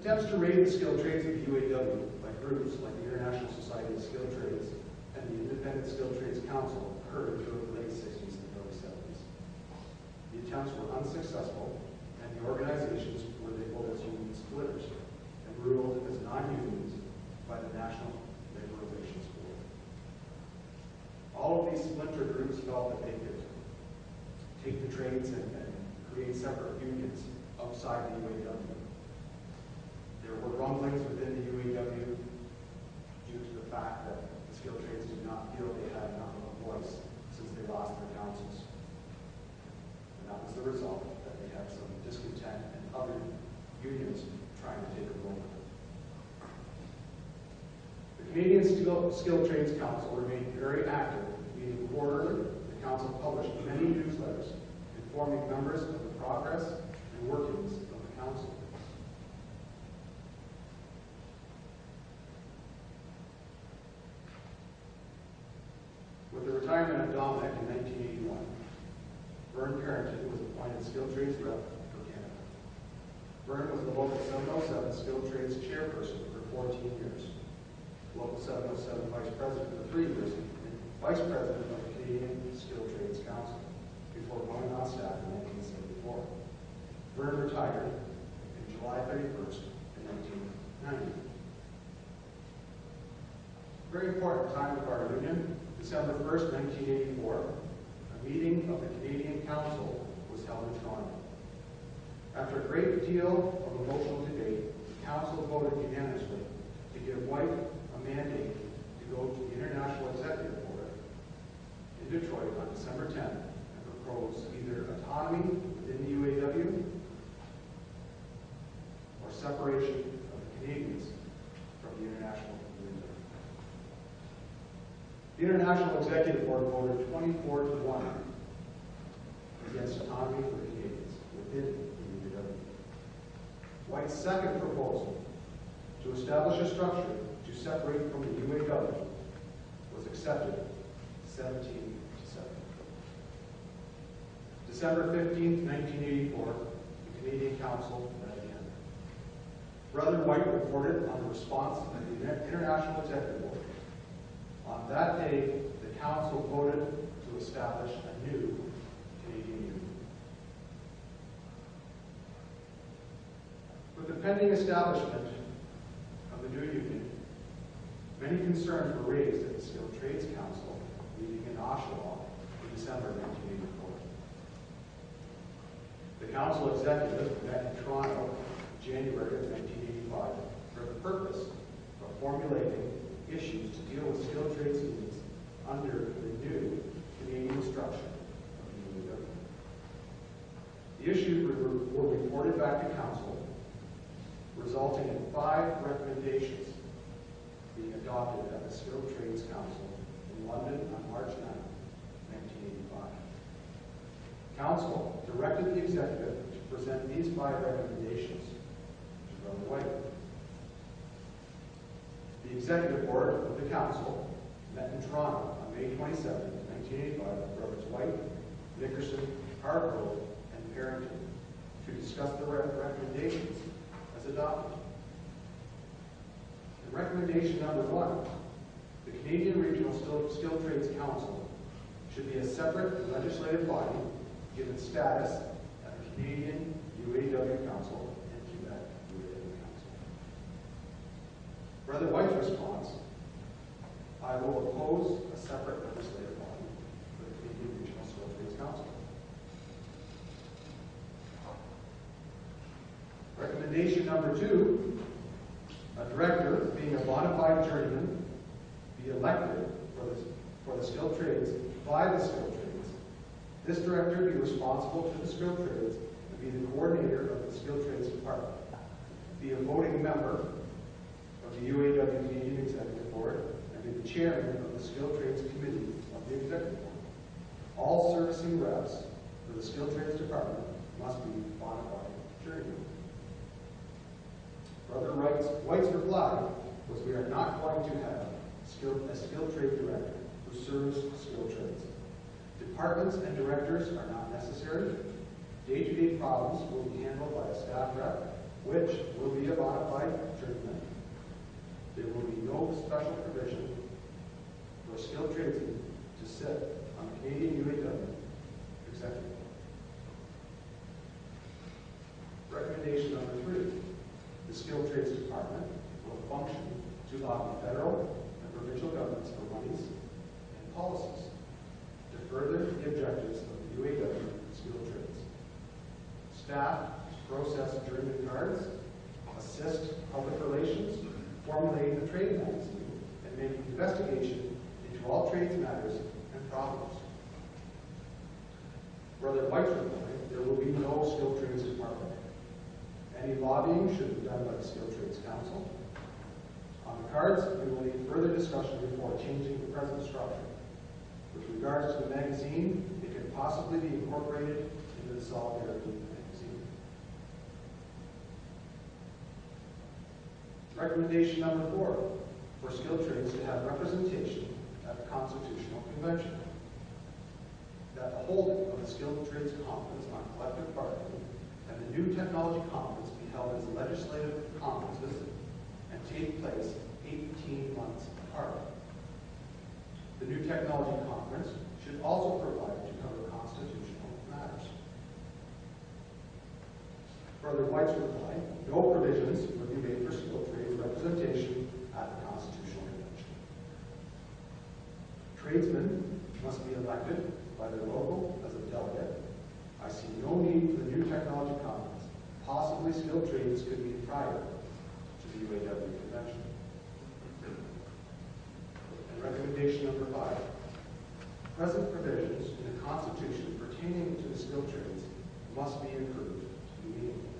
Attempts to raid the skilled trades of the UAW by groups like the International Society of Skilled Trades and the Independent Skilled Trades Council occurred through the late 60s and early 70s. The attempts were unsuccessful, and the organizations were labeled as union splitters and ruled as non-unions by the National Labor Relations Board. All of these splinter groups felt that they could take the trades and create separate unions outside the UAW. There were rumblings within the UAW due to the fact that the skilled trades did not feel they had enough of a voice since they lost their councils. And that was the result, that they had some discontent and other unions trying to take them over. The Canadian Skilled Trades Council remained very active, meeting quarterly. The council published many newsletters informing members of the progress and workings of the council. With the retirement of Dominic in 1981, Vern Parrington was appointed Skilled Trades Rep for Canada. Vern was the Local 707 Skilled Trades Chairperson for 14 years, Local 707 Vice President for 3 years, and Vice President of the Canadian Skilled Trades Council, before going on staff in 1974. Vern retired on July 31st in 1990. Very important time of our union. December 1st, 1984, a meeting of the Canadian Council was held in Toronto. After a great deal of emotional debate, the Council voted unanimously to give White a mandate to go to the International Executive Board in Detroit on December 10th and propose either autonomy within the UAW or separation of the Canadians from the International UAW. The International Executive Board voted 24-1 against autonomy for Canadians within the UAW. White's second proposal to establish a structure to separate from the UAW was accepted 17-7. December 15th, 1984, the Canadian Council met again. Brother White reported on the response of the International Executive Board. On that day, the Council voted to establish a new Canadian Union. With the pending establishment of the new union, many concerns were raised at the Skilled Trades Council meeting in Oshawa in December 1984. The Council executive met in Toronto in January of 1985 for the purpose of formulating issues to deal with skilled trades unions under the new Canadian structure of the UAW. The issues were reported back to Council, resulting in 5 recommendations being adopted at the Skilled Trades Council in London on March 9, 1985. Council directed the executive to present these 5 recommendations to Brother White. The Executive Board of the Council met in Toronto on May 27, 1985 with Brothers White, Nickerson, Hargrove, and Parrington to discuss the recommendations as adopted. In recommendation number 1, the Canadian Regional Skilled Trades Council should be a separate legislative body given status at the Canadian UAW Council and Quebec UAW Council. Brother White's response: I will oppose a separate legislative body for the Canadian Regional Skilled Trades Council. Recommendation number 2, a director being a bona fide journeyman be elected for the skilled trades by the skilled trades. This director be responsible to the skilled trades and be the coordinator of the skilled trades department, be a voting member of the UAW Canadian Executive Board, and be the chairman of the Skilled Trades Committee of the Executive Board. All servicing reps for the Skilled Trades Department must be bona fide journeymen. Brother White's reply was, we are not going to have a skilled trade director who serves skilled trades. Departments and directors are not necessary. Day-to-day problems will be handled by a staff rep which will be a modified treatment. There will be no special provision for skilled tradesmen to sit on the Canadian UAW executive board. Recommendation number 3, the Skilled Trades Department will function to lobby federal and provincial governments for monies and policies to further the objectives of the UAW skilled trades. Staff to process German cards, assist public relations, formulating the trade magazine, and making investigation into all trades matters and problems. Brother White's reply, there will be no skilled trades department. Any lobbying should be done by the Skilled Trades Council. On the cards, we will need further discussion before changing the present structure. With regards to the magazine, it could possibly be incorporated into the Solidarity magazine. Recommendation number 4, for skilled trades to have representation at the Constitutional Convention. That the holding of the Skilled Trades Conference on collective bargaining and the New Technology Conference be held as legislative conferences and take place 18 months apart. The New Technology Conference should also provide to cover constitutional matters. Brother White's reply, no provisions would be made for skilled trades representation at the Constitutional Convention. Tradesmen must be elected by their local as a delegate. I see no need for the New Technology Conference. Possibly skilled trades could be prior to the UAW convention. And recommendation number 5. Present provisions in the Constitution pertaining to the skilled trades must be improved to be meaningful.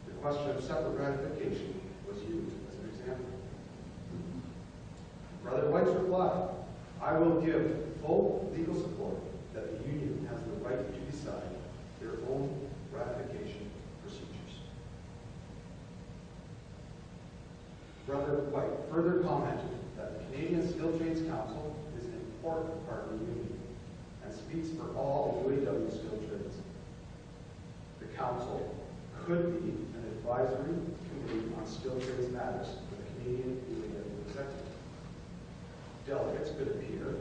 The question of separate ratification was used as an example. Brother White's reply, I will give full legal support that the union has the right to decide their own ratification procedures. Brother White further commented that the Canadian Skilled Trades Council is an important part of the union and speaks for all the UAW skilled trades. The council could be an advisory committee on skilled trades matters for the Canadian UAW executive. Delegates could appear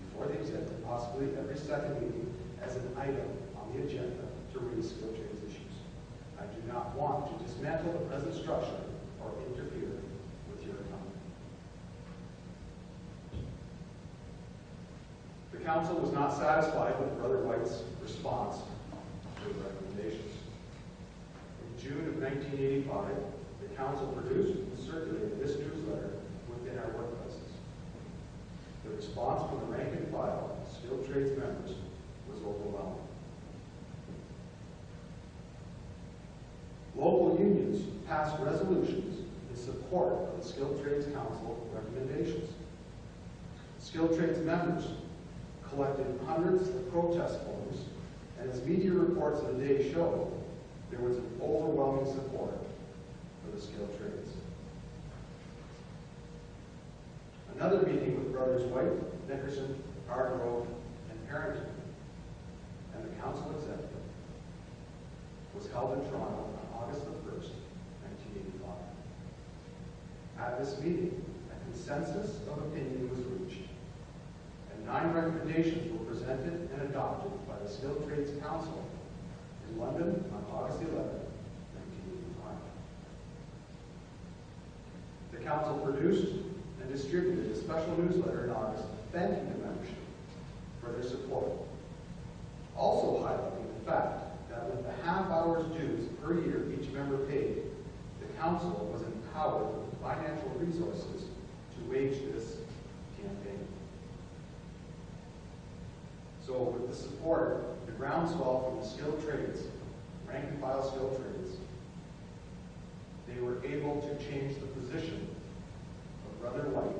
before the executive, possibly every second meeting, as an item on the agenda to raise skilled trades issues. I do not want to dismantle the present structure or interfere with your economy. The council was not satisfied with Brother White's response to the recommendations. In June of 1985, the council produced and circulated this newsletter within our workplaces. The response from the rank and file skilled trades members was overwhelming. Local unions passed resolutions in support of the Skilled Trades Council recommendations. Skilled trades members collected hundreds of protest forms, and as media reports of the day showed, there was an overwhelming support for the skilled trades. Another meeting with Brothers White, Nickerson, Hargrove, and Harrington, and the council executive was held in Toronto on August the 1st, 1985. At this meeting, a consensus of opinion was reached, and 9 recommendations were presented and adopted by the Skilled Trades Council in London on August 11, 1985. The council produced and distributed a special newsletter in August thanking the membership for their support, also highlighting the fact that with the half-hour's dues per year each member paid, the council was empowered with financial resources to wage this campaign. So with the support, the groundswell from the skilled trades, rank and file skilled trades, they were able to change the position of Brother White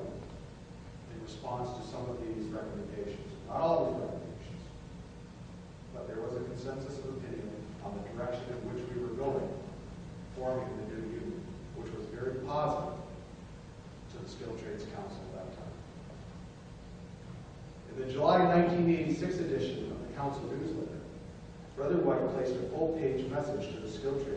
in response to some of these recommendations. Not all these recommendations, but there was a consensus of opinion on the direction in which we were going, forming the new union, which was very positive to the Skilled Trades Council at that time. In the July 1986 edition of the council newsletter, Brother White placed a full-page message to the skilled trades